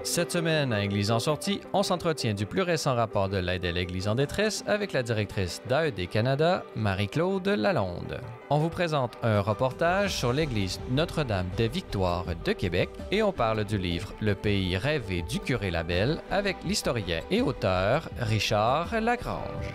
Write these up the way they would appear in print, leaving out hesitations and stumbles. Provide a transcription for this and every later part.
Cette semaine, à Église en sortie, on s'entretient du plus récent rapport de l'aide à l'Église en détresse avec la directrice d'AED Canada, Marie-Claude Lalonde. On vous présente un reportage sur l'Église Notre-Dame des Victoires de Québec et on parle du livre Le pays rêvé du curé Labelle avec l'historien et auteur Richard Lagrange.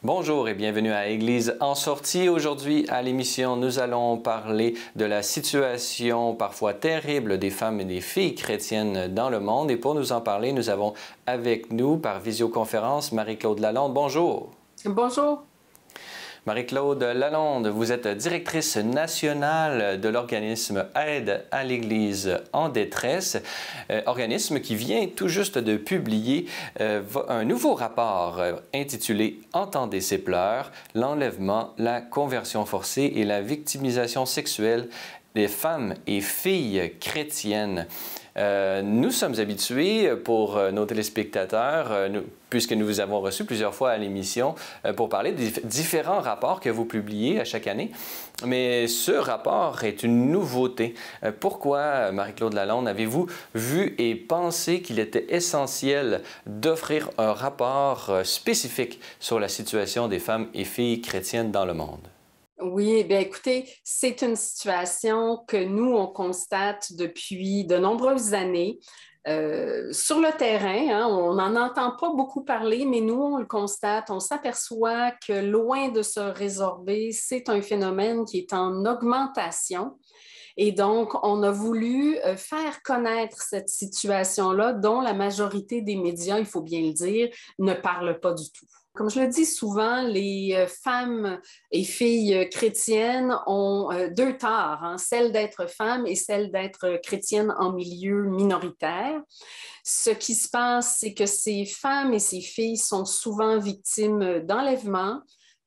Bonjour et bienvenue à Église en sortie. Aujourd'hui, à l'émission, nous allons parler de la situation parfois terrible des femmes et des filles chrétiennes dans le monde. Et pour nous en parler, nous avons avec nous par visioconférence Marie-Claude Lalonde. Bonjour. Bonjour. Marie-Claude Lalonde, vous êtes directrice nationale de l'organisme Aide à l'Église en détresse, organisme qui vient tout juste de publier un nouveau rapport intitulé « Entendez ces pleurs, l'enlèvement, la conversion forcée et la victimisation sexuelle des femmes et filles chrétiennes ». Nous sommes habitués pour nos téléspectateurs, puisque nous vous avons reçu plusieurs fois à l'émission, pour parler des différents rapports que vous publiez à chaque année. Mais ce rapport est une nouveauté. Pourquoi, Marie-Claude Lalonde, avez-vous vu et pensé qu'il était essentiel d'offrir un rapport spécifique sur la situation des femmes et filles chrétiennes dans le monde? Oui, bien écoutez, c'est une situation que nous, on constate depuis de nombreuses années. Sur le terrain, hein, on n'en entend pas beaucoup parler, mais nous, on le constate, on s'aperçoit que loin de se résorber, c'est un phénomène qui est en augmentation. Et donc, on a voulu faire connaître cette situation-là dont la majorité des médias, il faut bien le dire, ne parlent pas du tout. Comme je le dis souvent, les femmes et filles chrétiennes ont deux tares, hein, celle d'être femme et celle d'être chrétienne en milieu minoritaire. Ce qui se passe, c'est que ces femmes et ces filles sont souvent victimes d'enlèvements,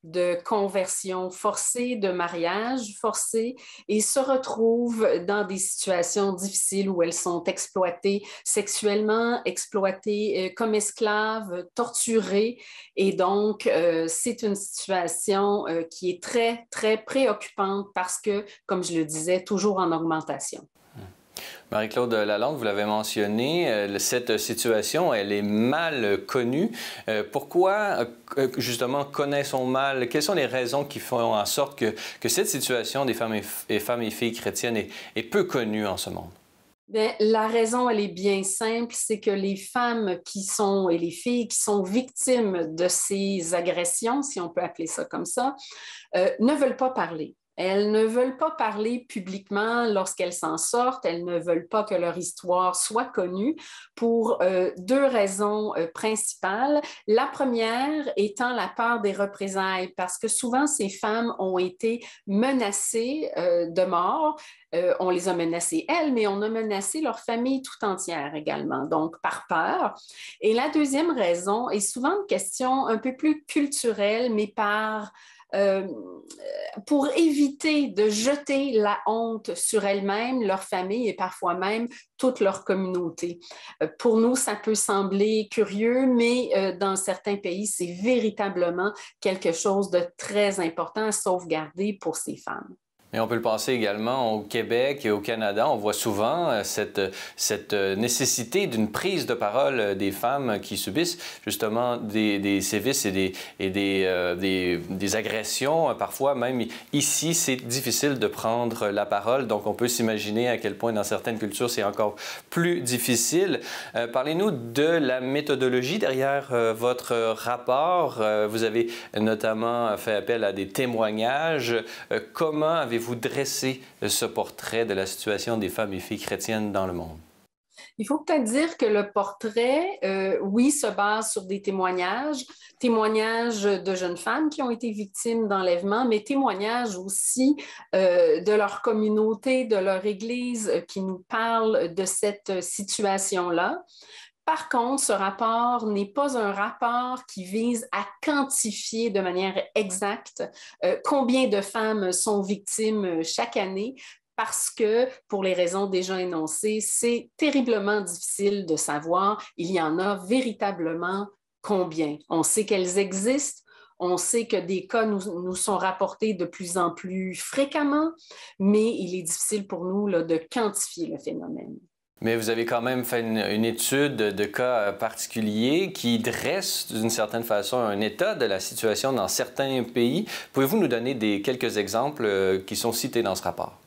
de conversion forcée, de mariage forcé et se retrouvent dans des situations difficiles où elles sont exploitées sexuellement, exploitées comme esclaves, torturées. Et donc, c'est une situation qui est très, très préoccupante parce que, comme je le disais, toujours en augmentation. Marie-Claude Lalonde, vous l'avez mentionné, cette situation, elle est mal connue. Pourquoi, justement, connaît-on mal? Quelles sont les raisons qui font en sorte que cette situation des femmes et filles chrétiennes est peu connue en ce monde? Bien, la raison, elle est bien simple, c'est que les femmes et les filles qui sont victimes de ces agressions, si on peut appeler ça comme ça, ne veulent pas parler. Elles ne veulent pas parler publiquement lorsqu'elles s'en sortent. Elles ne veulent pas que leur histoire soit connue pour deux raisons principales. La première étant la peur des représailles, parce que souvent ces femmes ont été menacées de mort. On les a menacées elles, mais on a menacé leur famille tout entière également, donc par peur. Et la deuxième raison est souvent une question un peu plus culturelle, mais pour éviter de jeter la honte sur elles-mêmes, leur famille et parfois même toute leur communauté. Pour nous, ça peut sembler curieux, mais dans certains pays, c'est véritablement quelque chose de très important à sauvegarder pour ces femmes. Mais on peut le penser également au Québec et au Canada. On voit souvent cette nécessité d'une prise de parole des femmes qui subissent justement des sévices et des agressions. Parfois, même ici, c'est difficile de prendre la parole. Donc, on peut s'imaginer à quel point dans certaines cultures, c'est encore plus difficile. Parlez-nous de la méthodologie derrière votre rapport. Vous avez notamment fait appel à des témoignages. Comment avez-vous dressé ce portrait de la situation des femmes et filles chrétiennes dans le monde? Il faut peut-être dire que le portrait, oui, se base sur des témoignages de jeunes femmes qui ont été victimes d'enlèvement, mais témoignages aussi de leur communauté, de leur Église qui nous parlent de cette situation-là. Par contre, ce rapport n'est pas un rapport qui vise à quantifier de manière exacte combien de femmes sont victimes chaque année, parce que, pour les raisons déjà énoncées, c'est terriblement difficile de savoir. Il y en a véritablement combien. On sait qu'elles existent. On sait que des cas nous sont rapportés de plus en plus fréquemment, mais il est difficile pour nous là, de quantifier le phénomène. Mais vous avez quand même fait une étude de cas particuliers qui dresse d'une certaine façon un état de la situation dans certains pays. Pouvez-vous nous donner quelques exemples qui sont cités dans ce rapport?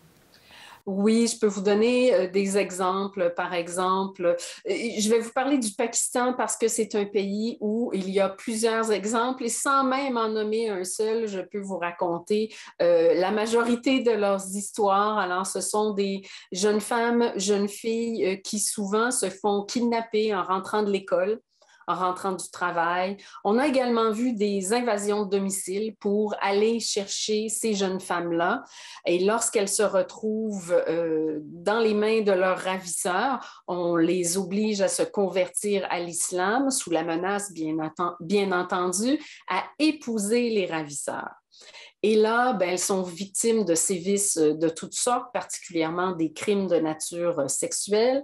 Oui, je peux vous donner des exemples. Par exemple, je vais vous parler du Pakistan parce que c'est un pays où il y a plusieurs exemples et sans même en nommer un seul, je peux vous raconter la majorité de leurs histoires. Alors, ce sont des jeunes femmes, jeunes filles qui souvent se font kidnapper en rentrant de l'école, en rentrant du travail. On a également vu des invasions de domicile pour aller chercher ces jeunes femmes-là. Et lorsqu'elles se retrouvent dans les mains de leurs ravisseurs, on les oblige à se convertir à l'islam sous la menace, bien entendu, à épouser les ravisseurs. Et là, ben, elles sont victimes de sévices de toutes sortes, particulièrement des crimes de nature sexuelle.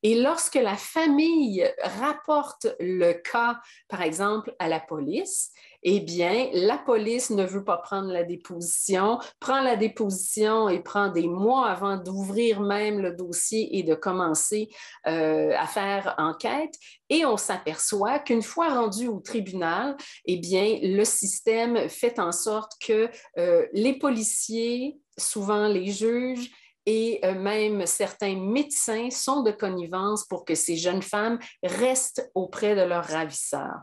Et lorsque la famille rapporte le cas, par exemple, à la police, eh bien, la police ne veut pas prendre la déposition, prend la déposition et prend des mois avant d'ouvrir même le dossier et de commencer à faire enquête. Et on s'aperçoit qu'une fois rendu au tribunal, eh bien, le système fait en sorte que les policiers, souvent les juges, et même certains médecins sont de connivence pour que ces jeunes femmes restent auprès de leurs ravisseurs.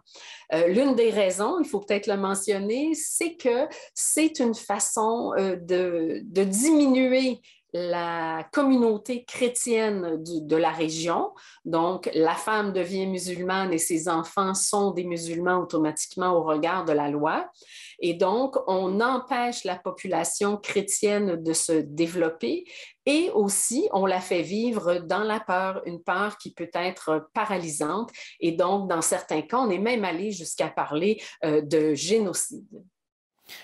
L'une des raisons, il faut peut-être le mentionner, c'est que c'est une façon de diminuer la communauté chrétienne de la région. Donc, la femme devient musulmane et ses enfants sont des musulmans automatiquement au regard de la loi. Et donc, on empêche la population chrétienne de se développer et aussi, on la fait vivre dans la peur, une peur qui peut être paralysante. Et donc, dans certains cas, on est même allé jusqu'à parler de génocide.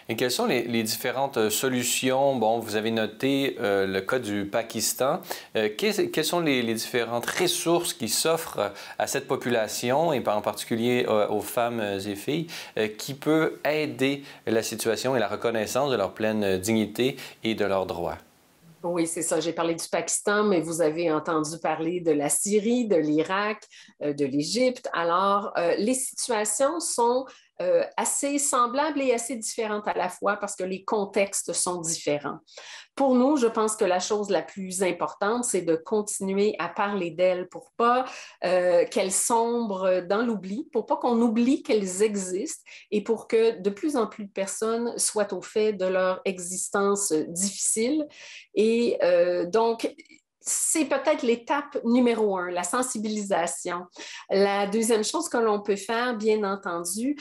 Et quelles sont les différentes solutions? Bon, vous avez noté le cas du Pakistan. Quelles sont les différentes ressources qui s'offrent à cette population, et en particulier aux femmes et filles, qui peut aider la situation et la reconnaissance de leur pleine dignité et de leurs droits? Oui, c'est ça. J'ai parlé du Pakistan, mais vous avez entendu parler de la Syrie, de l'Irak, de l'Égypte. Alors, les situations sont assez semblables et assez différentes à la fois parce que les contextes sont différents. Pour nous, je pense que la chose la plus importante, c'est de continuer à parler d'elles pour pas qu'elles sombrent dans l'oubli, pour pas qu'on oublie qu'elles existent et pour que de plus en plus de personnes soient au fait de leur existence difficile. Et donc, c'est peut-être l'étape numéro 1, la sensibilisation. La deuxième chose que l'on peut faire, bien entendu,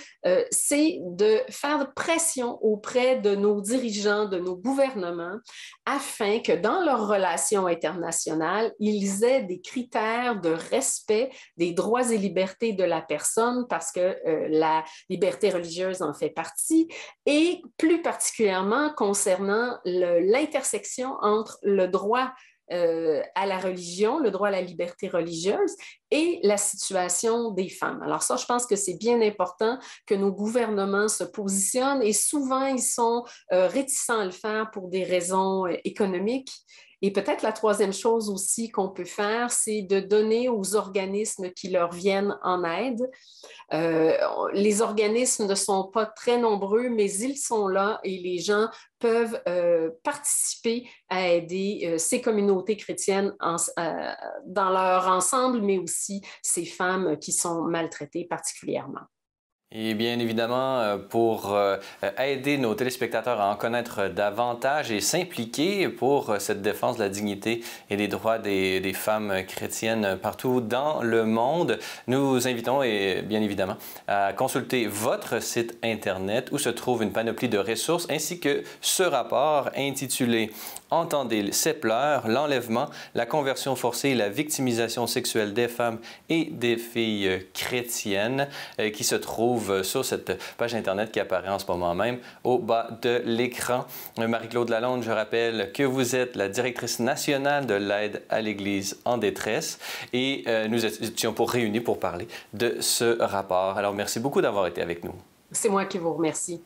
c'est de faire pression auprès de nos dirigeants, de nos gouvernements, afin que dans leurs relations internationales, ils aient des critères de respect des droits et libertés de la personne, parce que la liberté religieuse en fait partie, et plus particulièrement concernant l'intersection entre le droit à la religion, le droit à la liberté religieuse et la situation des femmes. Alors ça, je pense que c'est bien important que nos gouvernements se positionnent et souvent, ils sont réticents à le faire pour des raisons économiques. Et peut-être la troisième chose aussi qu'on peut faire, c'est de donner aux organismes qui leur viennent en aide. Les organismes ne sont pas très nombreux, mais ils sont là et les gens peuvent participer à aider ces communautés chrétiennes dans leur ensemble, mais aussi ces femmes qui sont maltraitées particulièrement. Et bien évidemment, pour aider nos téléspectateurs à en connaître davantage et s'impliquer pour cette défense de la dignité et des droits des femmes chrétiennes partout dans le monde, nous invitons bien évidemment à consulter votre site Internet où se trouve une panoplie de ressources ainsi que ce rapport intitulé « Entendez ces pleurs, l'enlèvement, la conversion forcée et la victimisation sexuelle des femmes et des filles chrétiennes qui se trouve sur cette page Internet qui apparaît en ce moment même au bas de l'écran. Marie-Claude Lalonde, je rappelle que vous êtes la directrice nationale de l'aide à l'Église en détresse et nous étions réunis pour parler de ce rapport. Alors, merci beaucoup d'avoir été avec nous. C'est moi qui vous remercie.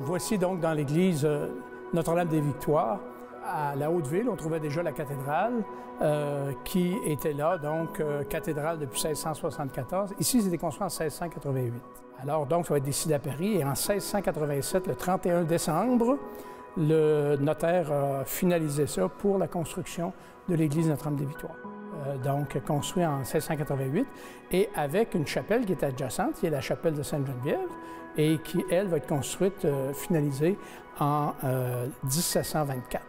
Voici donc dans l'église Notre-Dame des Victoires. À la Haute-Ville, on trouvait déjà la cathédrale qui était là, donc cathédrale depuis 1674. Ici, c'était construit en 1688. Alors, donc, ça va être décidé à Paris. Et en 1687, le 31 décembre, le notaire a finalisé ça pour la construction de l'église Notre-Dame des Victoires. Donc, construit en 1688, et avec une chapelle qui est adjacente, qui est la chapelle de Sainte-Geneviève, et qui, elle, va être construite, finalisée en 1724.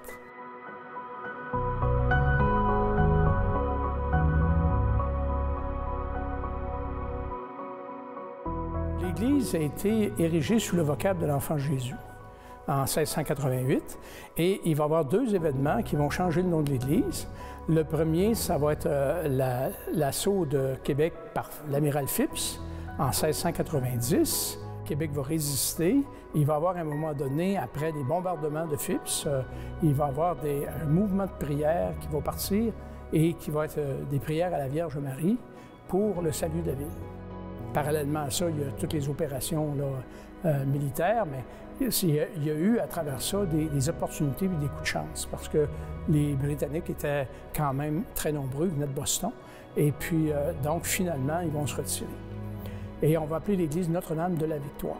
L'Église a été érigée sous le vocable de l'Enfant Jésus en 1688, et il va y avoir deux événements qui vont changer le nom de l'Église. Le premier, ça va être l'assaut de Québec par l'amiral Phipps en 1690. Québec va résister. Il va y avoir à un moment donné, après les bombardements de Phipps, il va y avoir un mouvement de prière qui va partir et qui va être des prières à la Vierge Marie pour le salut de la ville. Parallèlement à ça, il y a toutes les opérations là, militaires, mais il y a eu à travers ça des opportunités et des coups de chance, parce que les Britanniques étaient quand même très nombreux, ils venaient de Boston, et puis donc finalement, ils vont se retirer. Et on va appeler l'église Notre-Dame de la Victoire.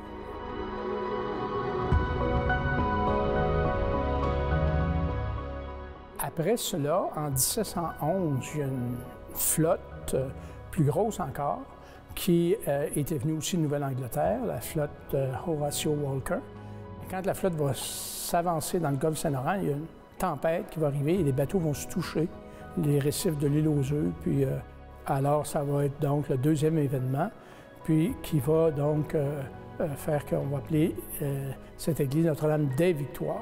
Après cela, en 1711, il y a une flotte plus grosse encore qui était venue aussi de Nouvelle-Angleterre, la flotte Horatio Walker. Et quand la flotte va s'avancer dans le golfe Saint-Laurent, il y a une tempête qui va arriver et les bateaux vont se toucher, les récifs de l'île aux œufs. Puis alors, ça va être donc le deuxième événement, puis qui va donc faire qu'on va appeler cette église Notre-Dame des Victoires.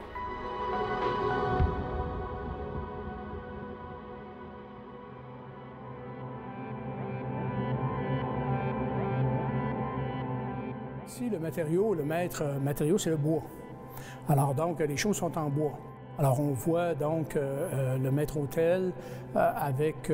Ici, le maître matériau, c'est le bois. Alors donc, les choses sont en bois. Alors on voit donc le maître-autel avec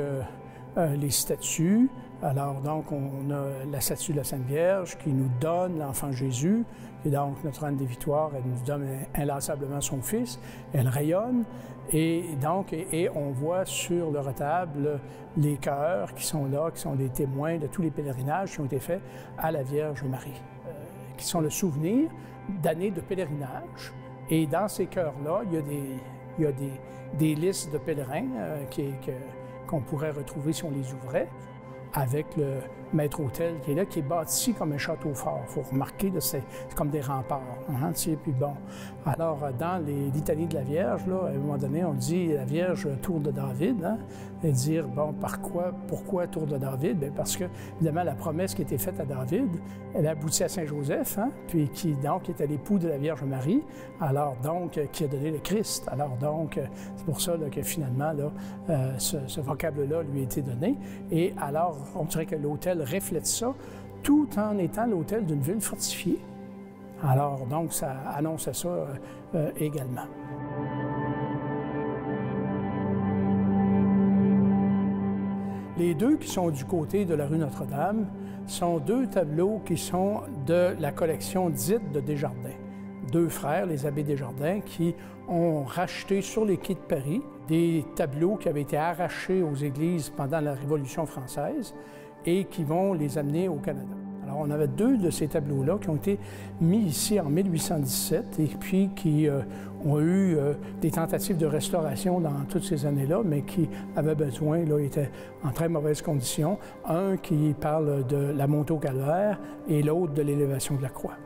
les statues. Alors donc, on a la statue de la Sainte Vierge qui nous donne l'enfant Jésus, et donc Notre-Dame des Victoires, elle nous donne inlassablement son Fils, elle rayonne, et donc, et on voit sur le retable les cœurs qui sont là, qui sont des témoins de tous les pèlerinages qui ont été faits à la Vierge Marie, qui sont le souvenir d'années de pèlerinage. Et dans ces cœurs-là, il y a des listes de pèlerins qu'on pourrait retrouver si on les ouvrait, avec le maître-autel qui est là, qui est bâti comme un château fort. Il faut remarquer, c'est comme des remparts. Hein, puis bon. Alors, dans les litanies de la Vierge, là, à un moment donné, on dit la Vierge tour de David, hein, et dire, bon, pourquoi tour de David? Bien, parce que, évidemment, la promesse qui était faite à David, elle aboutit à Saint-Joseph, hein, puis qui, donc, était l'époux de la Vierge Marie, alors, donc, qui a donné le Christ. Alors, donc, c'est pour ça là, que, finalement, là, ce vocable-là lui a été donné. Et alors, on dirait que l'autel reflète ça, tout en étant l'autel d'une ville fortifiée. Alors, donc, ça annonce ça également. Les deux qui sont du côté de la rue Notre-Dame sont deux tableaux qui sont de la collection dite de Desjardins. Deux frères, les abbés Desjardins, qui ont racheté sur les quais de Paris des tableaux qui avaient été arrachés aux églises pendant la Révolution française et qui vont les amener au Canada. Alors, on avait deux de ces tableaux-là qui ont été mis ici en 1817 et puis qui ont eu des tentatives de restauration dans toutes ces années-là, mais qui avaient besoin, là, étaient en très mauvaise condition. Un qui parle de la montée au calvaire et l'autre de l'élévation de la croix.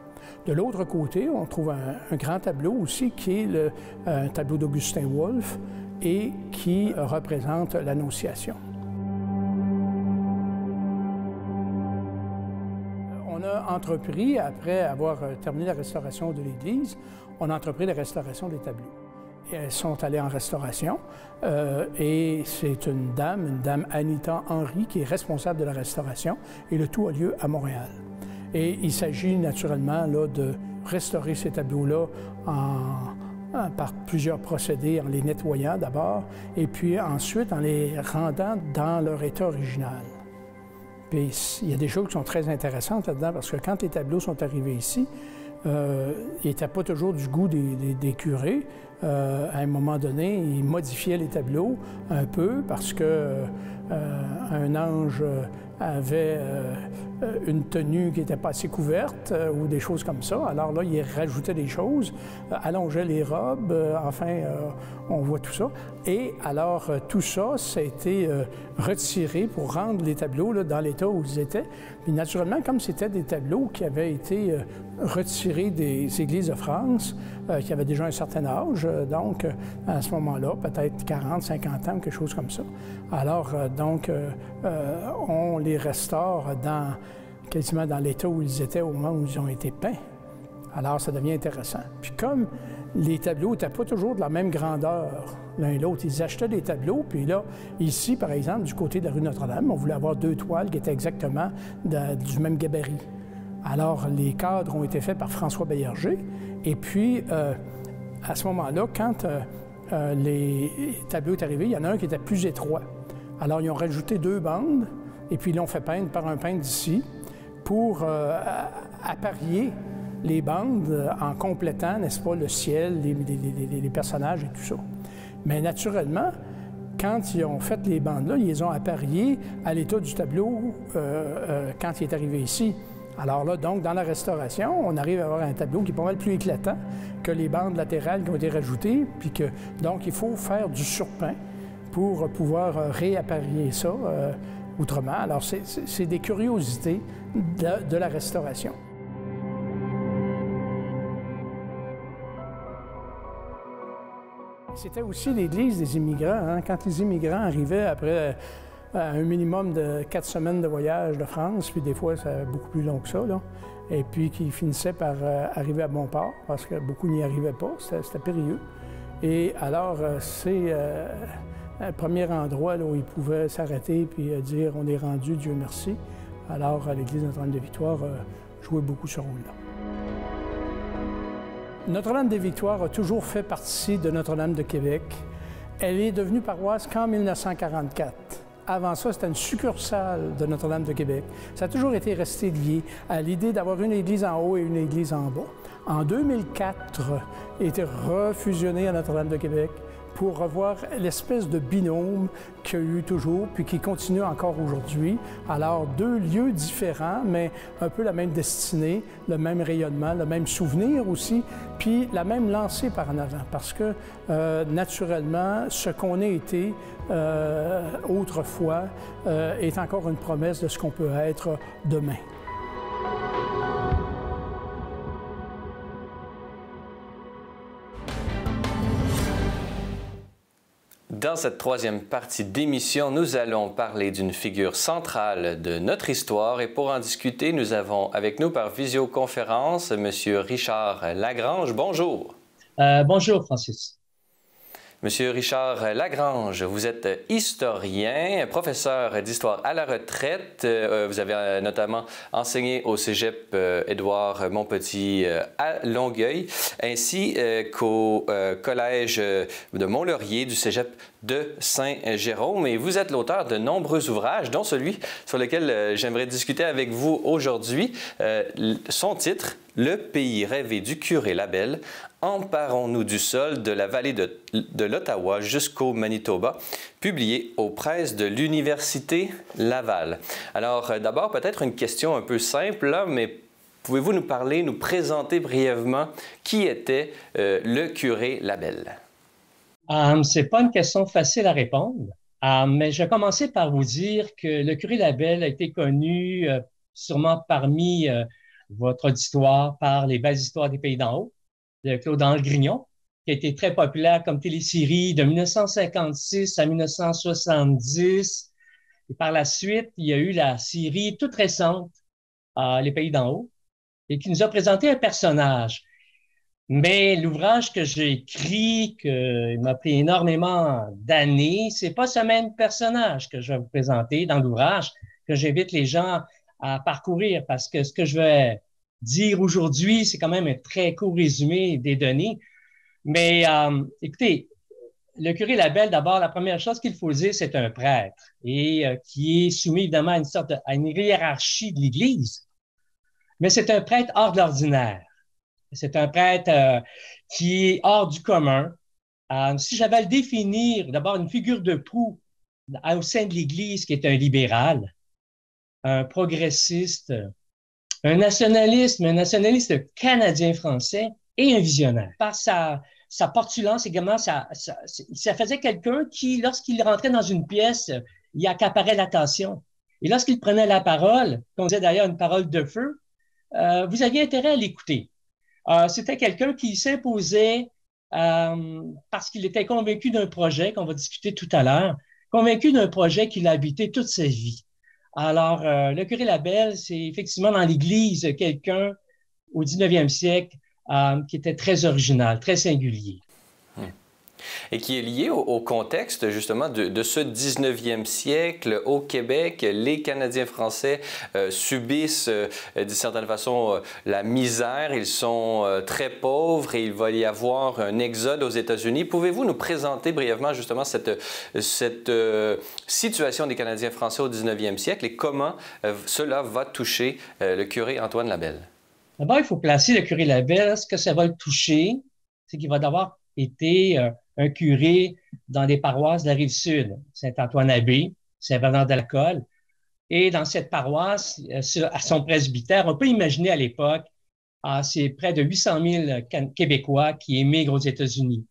De l'autre côté, on trouve un grand tableau aussi qui est un tableau d'Augustin Wolff et qui représente l'Annonciation. entrepris, après avoir terminé la restauration de l'église, on a entrepris la restauration des tableaux. Et elles sont allées en restauration et c'est une dame Anita Henry, qui est responsable de la restauration, et le tout a lieu à Montréal. Et il s'agit naturellement là, de restaurer ces tableaux-là par plusieurs procédés, en les nettoyant d'abord, et puis ensuite en les rendant dans leur état original. Puis il y a des choses qui sont très intéressantes là-dedans, parce que quand les tableaux sont arrivés ici, ils n'étaient pas toujours du goût des curés. À un moment donné, ils modifiaient les tableaux un peu parce que un ange avait une tenue qui n'était pas assez couverte ou des choses comme ça. Alors là, ils rajoutaient des choses, allongeaient les robes, enfin, on voit tout ça. Et alors, tout ça, ça a été retiré pour rendre les tableaux là, dans l'état où ils étaient. Puis naturellement, comme c'était des tableaux qui avaient été retirés des églises de France, qui avaient déjà un certain âge, donc à ce moment-là, peut-être 40, 50 ans, quelque chose comme ça. Alors, on les restaure quasiment dans l'état où ils étaient au moment où ils ont été peints. Alors, ça devient intéressant. Puis comme les tableaux n'étaient pas toujours de la même grandeur l'un et l'autre, ils achetaient des tableaux, puis là, ici, par exemple, du côté de la rue Notre-Dame, on voulait avoir 2 toiles qui étaient exactement du même gabarit. Alors, les cadres ont été faits par François Baillarger, et puis, à ce moment-là, quand les tableaux sont arrivés, il y en a un qui était plus étroit. Alors, ils ont rajouté 2 bandes, et puis ils l'ont fait peindre par un peintre d'ici pour apparier les bandes en complétant, n'est-ce pas, le ciel, les personnages et tout ça. Mais naturellement, quand ils ont fait les bandes-là, ils les ont appariées à l'état du tableau quand il est arrivé ici. Alors là, donc, dans la restauration, on arrive à avoir un tableau qui est pas mal plus éclatant que les bandes latérales qui ont été rajoutées, puis que, donc, il faut faire du surpeint pour pouvoir réapparier ça autrement. Alors, c'est des curiosités de la restauration. C'était aussi l'église des immigrants. Hein? Quand les immigrants arrivaient après un minimum de 4 semaines de voyage de France, puis des fois, c'est beaucoup plus long que ça, là, et puis qui finissaient par arriver à bon port, parce que beaucoup n'y arrivaient pas, c'était périlleux. Et alors, c'est un premier endroit là, où ils pouvaient s'arrêter puis dire « on est rendu, Dieu merci ». Alors, l'église Notre-Dame-des-Victoires jouait beaucoup ce rôle-là. Notre-Dame-des-Victoires a toujours fait partie de Notre-Dame de Québec. Elle est devenue paroisse qu'en 1944. Avant ça, c'était une succursale de Notre-Dame de Québec. Ça a toujours été resté lié à l'idée d'avoir une église en haut et une église en bas. En 2004, elle a été refusionnée à Notre-Dame de Québec pour revoir l'espèce de binôme qu'il y a eu toujours, puis qui continue encore aujourd'hui. Alors, 2 lieux différents, mais un peu la même destinée, le même rayonnement, le même souvenir aussi, puis la même lancée par en avant, parce que, naturellement, ce qu'on a été autrefois est encore une promesse de ce qu'on peut être demain. Dans cette 3e partie d'émission, nous allons parler d'une figure centrale de notre histoire et pour en discuter, nous avons avec nous par visioconférence M. Richard Lagrange. Bonjour. Bonjour, Francis. Monsieur Richard Lagrange, vous êtes historien, professeur d'histoire à la retraite. Vous avez notamment enseigné au Cégep Édouard Montpetit à Longueuil, ainsi qu'au Collège de Mont-Laurier du Cégep de Saint-Jérôme. Et vous êtes l'auteur de nombreux ouvrages, dont celui sur lequel j'aimerais discuter avec vous aujourd'hui. Son titre, « Le pays rêvé du curé Labelle, emparons-nous du sol de la vallée de l'Ottawa jusqu'au Manitoba », publié aux presses de l'Université Laval. Alors, d'abord, peut-être une question un peu simple, là, mais pouvez-vous nous parler, nous présenter brièvement qui était le curé Labelle? Ce n'est pas une question facile à répondre, mais je vais commencer par vous dire que le curé Labelle a été connu sûrement parmi votre auditoire par les belles histoires des pays d'en haut, de Claude-Henri Grignon, qui a été très populaire comme télésérie de 1956 à 1970. Et par la suite, il y a eu la série toute récente, Les pays d'en haut, et qui nous a présenté un personnage. Mais l'ouvrage que j'ai écrit, qu'il m'a pris énormément d'années, c'est pas ce même personnage que je vais vous présenter dans l'ouvrage, que j'invite les gens à parcourir, parce que ce que je vais dire aujourd'hui, c'est quand même un très court résumé des données. Mais écoutez, le curé Labelle, d'abord, la première chose qu'il faut dire, c'est un prêtre et qui est soumis évidemment à à une hiérarchie de l'Église. Mais c'est un prêtre hors de l'ordinaire. C'est un prêtre qui est hors du commun. Si j'avais à le définir, d'abord une figure de proue au sein de l'Église qui est un libéral, un progressiste, un nationaliste canadien-français et un visionnaire. Par sa portulence également, ça faisait quelqu'un qui, lorsqu'il rentrait dans une pièce, il accaparait l'attention. Et lorsqu'il prenait la parole, qu'on disait d'ailleurs une parole de feu, vous aviez intérêt à l'écouter. C'était quelqu'un qui s'imposait parce qu'il était convaincu d'un projet qu'on va discuter tout à l'heure, convaincu d'un projet qu'il a habité toute sa vie. Alors, le curé Labelle, c'est effectivement dans l'Église quelqu'un au 19e siècle qui était très original, très singulier. Et qui est lié au contexte justement de ce 19e siècle au Québec. Les Canadiens français subissent d'une certaine façon la misère, ils sont très pauvres et il va y avoir un exode aux États-Unis. Pouvez-vous nous présenter brièvement justement cette situation des Canadiens français au 19e siècle et comment cela va toucher le curé Antoine Labelle? D'abord, il faut placer le curé Labelle. Ce que ça va le toucher, c'est qu'il va d'abord été un curé dans des paroisses de la Rive-Sud, Saint-Antoine-Abbé, Saint-Bernard-de-la-Colle. Et dans cette paroisse, à son presbytère, on peut imaginer à l'époque, c'est près de 800 000 Québécois qui émigrent aux États-Unis.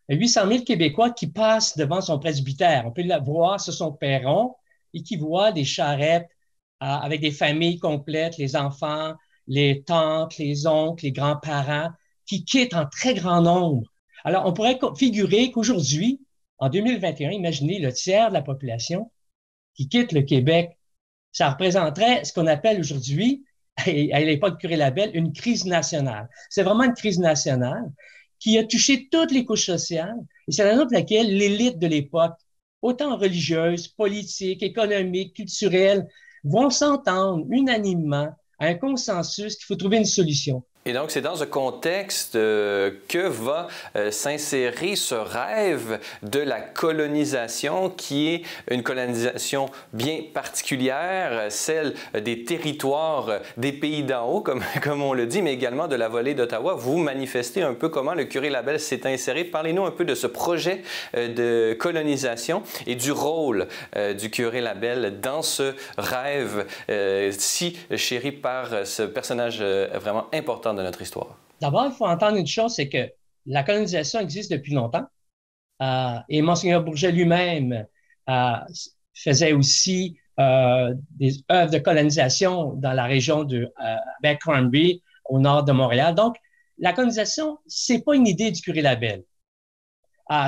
800 000 Québécois qui passent devant son presbytère. On peut le voir sur son perron et qui voient des charrettes avec des familles complètes, les enfants, les tantes, les oncles, les grands-parents, qui quittent en très grand nombre. Alors, on pourrait figurer qu'aujourd'hui, en 2021, imaginez le tiers de la population qui quitte le Québec. Ça représenterait ce qu'on appelle aujourd'hui, à l'époque du curé Labelle, une crise nationale. C'est vraiment une crise nationale qui a touché toutes les couches sociales et c'est la raison pour laquelle l'élite de l'époque, autant religieuse, politique, économique, culturelle, vont s'entendre unanimement à un consensus qu'il faut trouver une solution. Et donc, c'est dans ce contexte que va s'insérer ce rêve de la colonisation qui est une colonisation bien particulière, celle des territoires des pays d'en haut, comme on le dit, mais également de la vallée d'Ottawa. Vous manifestez un peu comment le curé Labelle s'est inséré. Parlez-nous un peu de ce projet de colonisation et du rôle du curé Labelle dans ce rêve si chéri par ce personnage vraiment important de notre histoire. D'abord, il faut entendre une chose, c'est que la colonisation existe depuis longtemps et Monseigneur Bourget lui-même faisait aussi des œuvres de colonisation dans la région de Abercrombie, au nord de Montréal. Donc, la colonisation, c'est pas une idée du curé Labelle.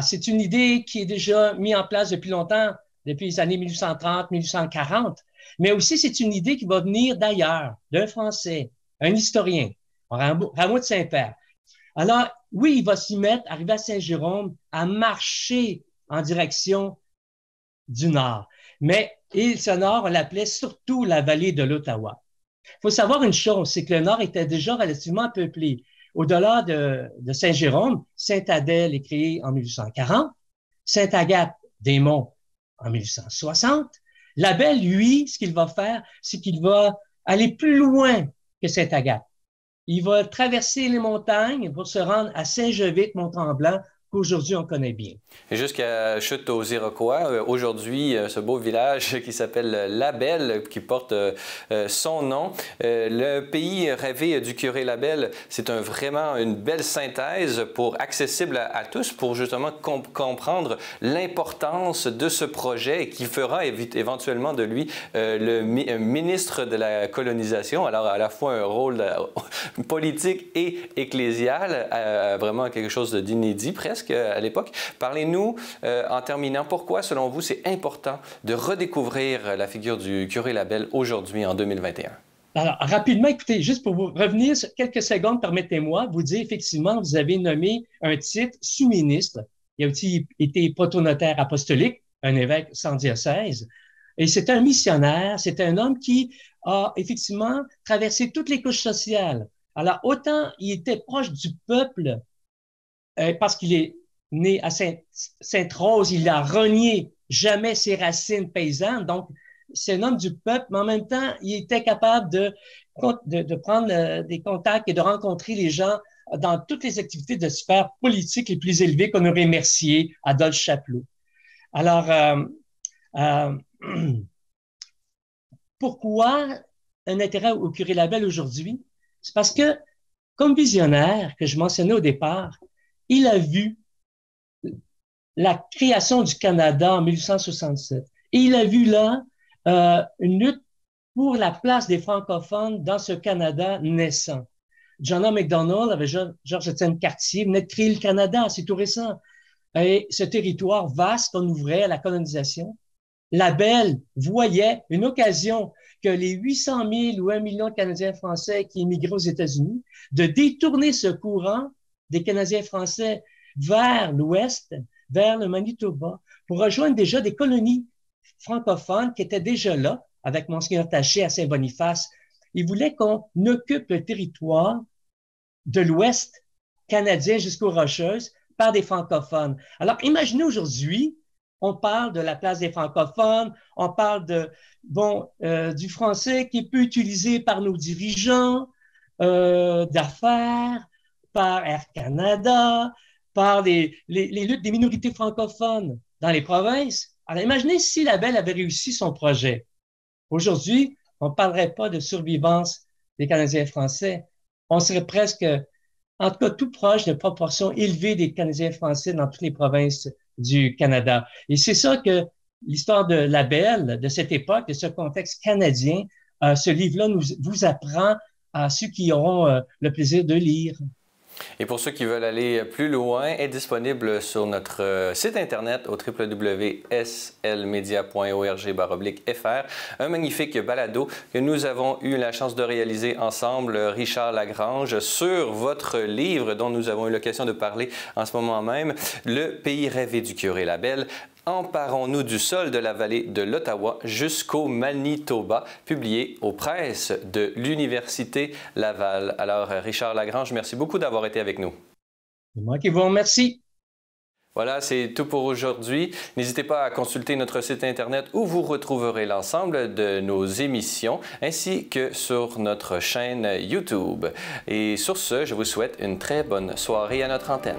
C'est une idée qui est déjà mise en place depuis longtemps, depuis les années 1830, 1840, mais aussi c'est une idée qui va venir d'ailleurs, d'un Français, un historien, Rameau de Saint-Père. Alors, oui, il va s'y mettre, arriver à Saint-Jérôme, à marcher en direction du nord. Mais ce nord, on l'appelait surtout la vallée de l'Ottawa. Il faut savoir une chose, c'est que le nord était déjà relativement peuplé. Au-delà de Saint-Jérôme, Sainte-Adèle est créée en 1840, Sainte-Agathe-des-Monts en 1860. Labelle, lui, ce qu'il va faire, c'est qu'il va aller plus loin que Sainte-Agathe. Il va traverser les montagnes pour se rendre à Saint-Jevite-Mont-Tremblant, qu'aujourd'hui on connaît bien. Et jusqu'à Chute aux Iroquois, aujourd'hui, ce beau village qui s'appelle Labelle, qui porte son nom. Le pays rêvé du curé Labelle, c'est vraiment une belle synthèse accessible à tous pour justement comprendre l'importance de ce projet qui fera éventuellement de lui le ministre de la colonisation. Alors, à la fois un rôle politique et ecclésial, vraiment quelque chose d'inédit presque à l'époque. Parlez-nous, en terminant, pourquoi, selon vous, c'est important de redécouvrir la figure du curé Labelle aujourd'hui, en 2021? Alors, rapidement, écoutez, juste pour vous revenir sur quelques secondes, permettez-moi vous dire, effectivement, vous avez nommé un titre sous-ministre. Il a aussi été protonotaire apostolique, un évêque sans diocèse. Et c'est un missionnaire, c'est un homme qui a effectivement traversé toutes les couches sociales. Alors, autant il était proche du peuple, parce qu'il est né à Sainte-Rose, il a renié jamais ses racines paysannes, donc c'est un homme du peuple, mais en même temps, il était capable de prendre des contacts et de rencontrer les gens dans toutes les activités de sphère politique les plus élevées qu'on aurait remercié Adolphe Chapelot. Alors, pourquoi un intérêt au curé Labelle aujourd'hui? C'est parce que, comme visionnaire que je mentionnais au départ, il a vu la création du Canada en 1867. Et il a vu là une lutte pour la place des francophones dans ce Canada naissant. John A. Macdonald avec Georges-Étienne Cartier venaient de créer le Canada, c'est tout récent. Et ce territoire vaste qu'on ouvrait à la colonisation, Labelle voyait une occasion que les 800 000 ou 1 million de Canadiens français qui émigraient aux États-Unis, de détourner ce courant des Canadiens français vers l'ouest, vers le Manitoba, pour rejoindre déjà des colonies francophones qui étaient déjà là, avec Monseigneur Taché à Saint-Boniface. Ils voulaient qu'on occupe le territoire de l'ouest canadien jusqu'aux Rocheuses par des francophones. Alors, imaginez aujourd'hui, on parle de la place des francophones, on parle du français qui est peu utilisé par nos dirigeants d'affaires, par Air Canada, par les luttes des minorités francophones dans les provinces. Alors, imaginez si Labelle avait réussi son projet. Aujourd'hui, on ne parlerait pas de survivance des Canadiens français. On serait presque, en tout cas, tout proche de proportions élevées des Canadiens français dans toutes les provinces du Canada. Et c'est ça que l'histoire de Labelle, de cette époque, de ce contexte canadien, ce livre-là vous apprend à ceux qui auront le plaisir de lire. Et pour ceux qui veulent aller plus loin, est disponible sur notre site internet au www.slmedia.org/fr. Un magnifique balado que nous avons eu la chance de réaliser ensemble, Richard Lagrange, sur votre livre dont nous avons eu l'occasion de parler en ce moment même, Le pays rêvé du curé Labelle. Emparons-nous du sol de la vallée de l'Ottawa jusqu'au Manitoba, publié aux presses de l'Université Laval. Alors, Richard Lagrange, merci beaucoup d'avoir été avec nous. C'est moi qui vous remercie. Voilà, c'est tout pour aujourd'hui. N'hésitez pas à consulter notre site Internet où vous retrouverez l'ensemble de nos émissions, ainsi que sur notre chaîne YouTube. Et sur ce, je vous souhaite une très bonne soirée à notre antenne.